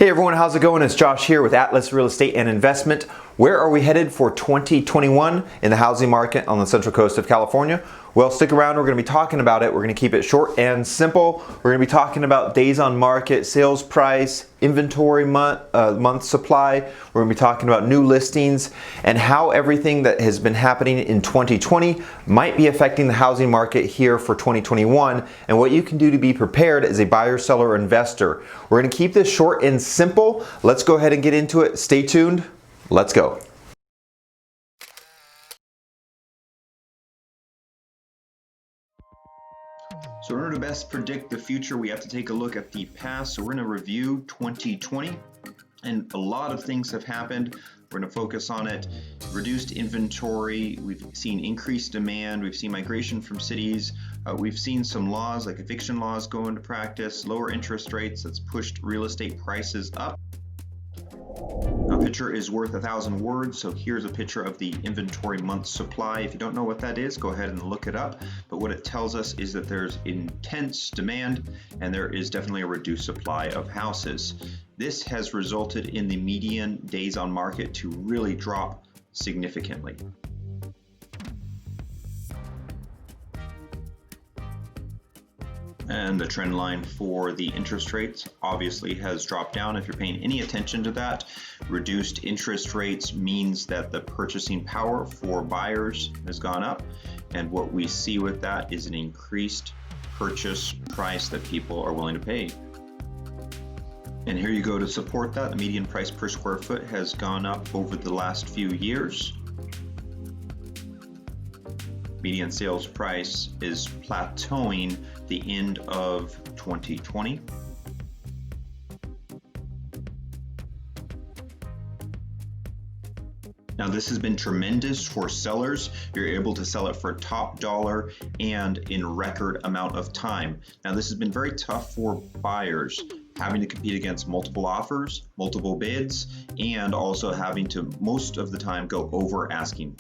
Hey everyone, how's it going? It's Josh here with Atlas Real Estate and Investment. Where are we headed for 2021 in the housing market on the Central Coast of California? Well, stick around. We're going to be talking about it. We're going to keep it short and simple. We're going to be talking about days on market, sales price, inventory month supply. We're going to be talking about new listings and how everything that has been happening in 2020 might be affecting the housing market here for 2021 and what you can do to be prepared as a buyer, seller, or investor. We're going to keep this short and simple. Let's go ahead and get into it. Stay tuned. Let's go. So in order to best predict the future, we have to take a look at the past. So we're going to review 2020, and a lot of things have happened. We're going to focus on it. Reduced inventory, we've seen increased demand, we've seen migration from cities, we've seen some laws like eviction laws go into practice, lower interest rates that's pushed real estate prices up. A picture is worth 1,000 words, so here's a picture of the inventory month supply. If you don't know what that is, go ahead and look it up. But what it tells us is that there's intense demand and there is definitely a reduced supply of houses. This has resulted in the median days on market to really drop significantly. And the trend line for the interest rates obviously has dropped down. If you're paying any attention to that, reduced interest rates means that the purchasing power for buyers has gone up. And what we see with that is an increased purchase price that people are willing to pay. And here you go to support that. The median price per square foot has gone up over the last few years. Median sales price is plateauing the end of 2020. Now this has been tremendous for sellers. You're able to sell it for top dollar and in record amount of time. Now this has been very tough for buyers, having to compete against multiple offers, multiple bids, and also having to most of the time go over asking.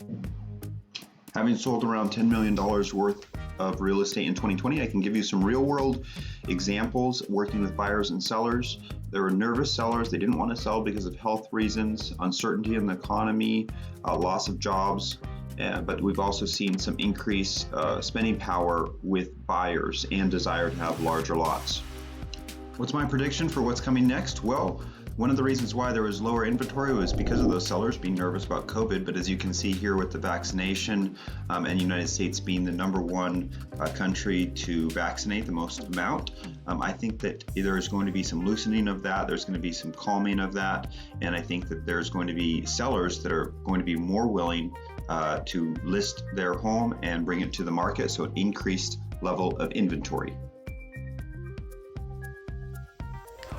Having sold around $10 million worth of real estate in 2020, I can give you some real world examples working with buyers and sellers. There were nervous sellers. They didn't want to sell because of health reasons, uncertainty in the economy, loss of jobs. But we've also seen some increased spending power with buyers and desire to have larger lots. What's my prediction for what's coming next? Well, one of the reasons why there was lower inventory was because of those sellers being nervous about COVID, but as you can see here with the vaccination and the United States being the #1 country to vaccinate the most amount, I think that there is going to be some loosening of that, there's going to be some calming of that, and I think that there's going to be sellers that are going to be more willing to list their home and bring it to the market, so an increased level of inventory.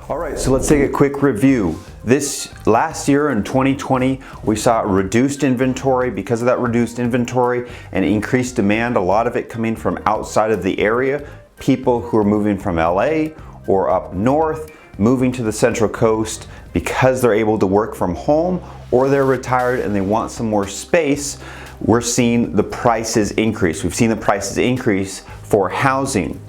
All right, so let's take a quick review. This last year in 2020, we saw reduced inventory. Because of that reduced inventory and increased demand, a lot of it coming from outside of the area, people who are moving from LA or up north, moving to the Central Coast because they're able to work from home or they're retired and they want some more space. We're seeing the prices increase. We've seen the prices increase for housing,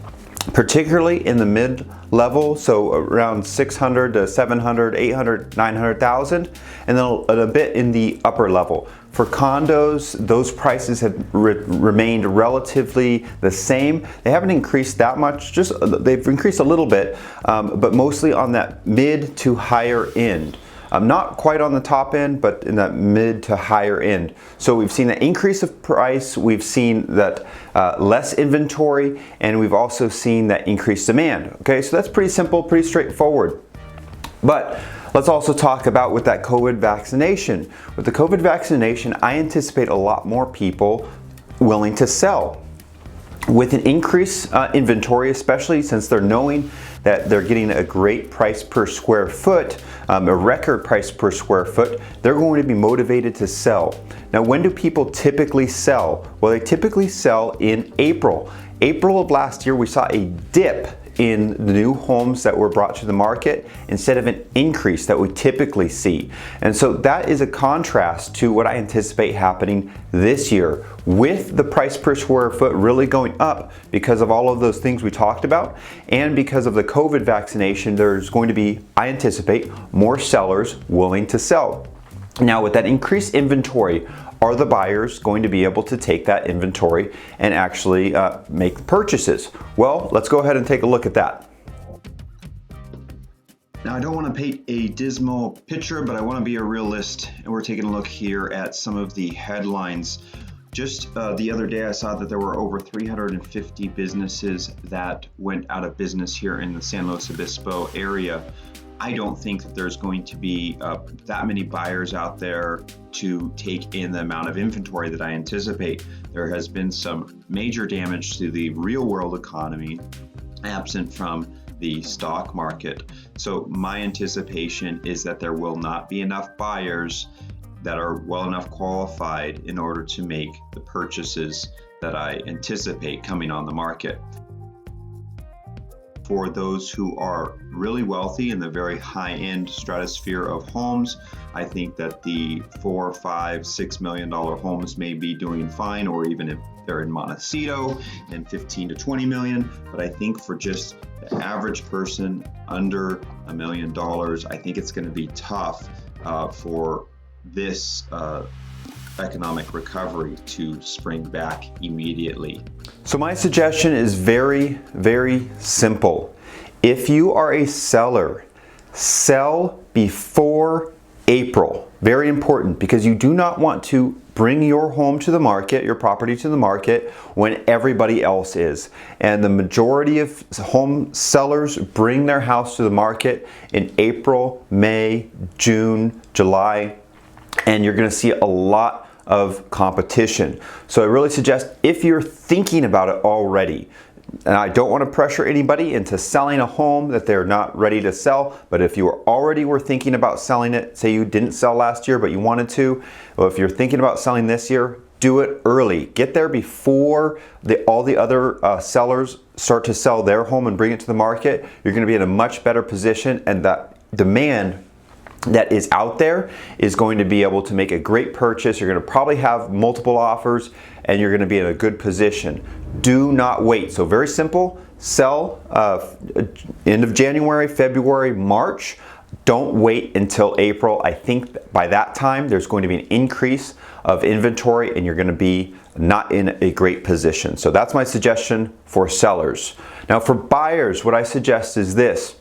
particularly in the mid-level, so around 600 to 700, 800, 900,000, and then a bit in the upper level. For condos, those prices have remained relatively the same. They haven't increased that much, they've increased a little bit, but mostly on that mid to higher end. Not quite on the top end, but in that mid to higher end. So we've seen an increase of price, we've seen that less inventory, and we've also seen that increased demand. Okay, so that's pretty simple, pretty straightforward. But let's also talk about with that COVID vaccination. With the COVID vaccination, I anticipate a lot more people willing to sell. With an increased inventory, especially since they're knowing that they're getting a great price per square foot, a record price per square foot, they're going to be motivated to sell. Now, when do people typically sell? Well, they typically sell in April. April of last year, we saw a dip in the new homes that were brought to the market instead of an increase that we typically see. And so that is a contrast to what I anticipate happening this year, with the price per square foot really going up because of all of those things we talked about, and because of the COVID vaccination. There's going to be, I anticipate, more sellers willing to sell. Now, with that increased inventory, are the buyers going to be able to take that inventory and actually make purchases? Well, let's go ahead and take a look at that. Now, I don't want to paint a dismal picture, but I want to be a realist, and we're taking a look here at some of the headlines. Just the other day, I saw that there were over 350 businesses that went out of business here in the San Luis Obispo area. I don't think that there's going to be that many buyers out there to take in the amount of inventory that I anticipate. There has been some major damage to the real world economy, absent from the stock market. So my anticipation is that there will not be enough buyers that are well enough qualified in order to make the purchases that I anticipate coming on the market. For those who are really wealthy in the very high-end stratosphere of homes, I think that the $4, $5, $6 million homes may be doing fine, or even if they're in Montecito and 15 to 20 million. But I think for just the average person under $1 million, I think it's going to be tough for this economic recovery to spring back immediately. So my suggestion is very, very simple. If you are a seller, sell before April. Very important, because you do not want to bring your home to the market, your property to the market, when everybody else is. And the majority of home sellers bring their house to the market in April, May, June, July, and you're going to see a lot of competition. So I really suggest, if you're thinking about it already, and I don't want to pressure anybody into selling a home that they're not ready to sell, but if you were thinking about selling it, say you didn't sell last year but you wanted to, or if you're thinking about selling this year, do it early. Get there before all the other sellers start to sell their home and bring it to the market. You're going to be in a much better position, and that demand that is out there is going to be able to make a great purchase. You're going to probably have multiple offers, and you're going to be in a good position. Do not wait. So very simple. Sell end of January, February, March. Don't wait until April. I think by that time there's going to be an increase of inventory, and you're going to be not in a great position. So that's my suggestion for sellers. Now for buyers, what I suggest is this.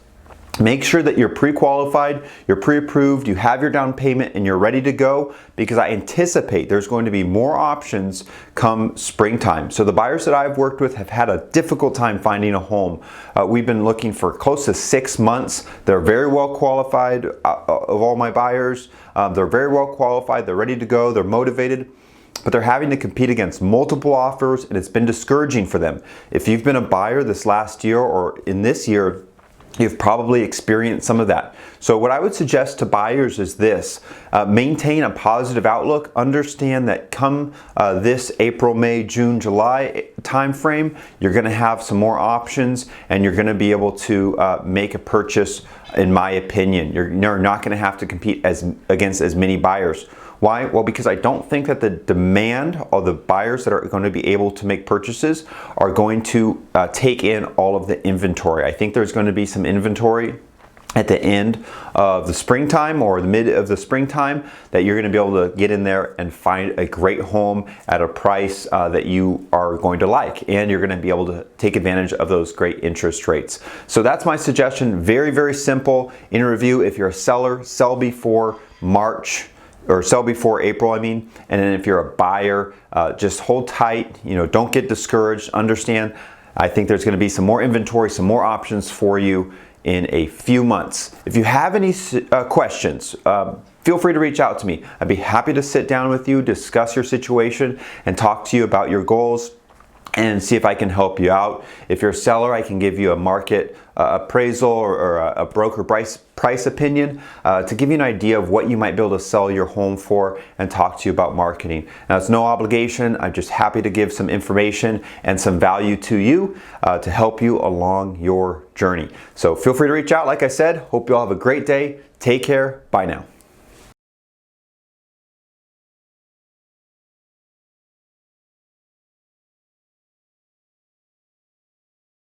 Make sure that you're pre-qualified, you're pre-approved, you have your down payment, and you're ready to go, because I anticipate there's going to be more options come springtime. So the buyers that I've worked with have had a difficult time finding a home. We've been looking for close to 6 months. They're very well qualified, of all my buyers. They're very well qualified, they're ready to go, they're motivated, but they're having to compete against multiple offers, and it's been discouraging for them. If you've been a buyer this last year or in this year, you've probably experienced some of that. So what I would suggest to buyers is this: maintain a positive outlook. Understand that come this April, May, June, July timeframe, you're going to have some more options, and you're going to be able to make a purchase. In my opinion, you're not going to have to compete against as many buyers. Why? Well, because I don't think that the demand or the buyers that are going to be able to make purchases are going to take in all of the inventory. I think there's going to be some inventory at the end of the springtime or the mid of the springtime that you're going to be able to get in there and find a great home at a price that you are going to like, and you're going to be able to take advantage of those great interest rates. So that's my suggestion. Very, very simple. In review, if you're a seller, sell before March, or sell before April, and then if you're a buyer, just hold tight, don't get discouraged. Understand, I think there's going to be some more inventory, some more options for you in a few months. If you have any questions, feel free to reach out to me. I'd be happy to sit down with you, discuss your situation, and talk to you about your goals. and see if I can help you out. If you're a seller, I can give you a market appraisal or a broker price opinion to give you an idea of what you might be able to sell your home for and talk to you about marketing. Now, it's no obligation. I'm just happy to give some information and some value to you to help you along your journey. So feel free to reach out. Like I said, hope you all have a great day. Take care. Bye now.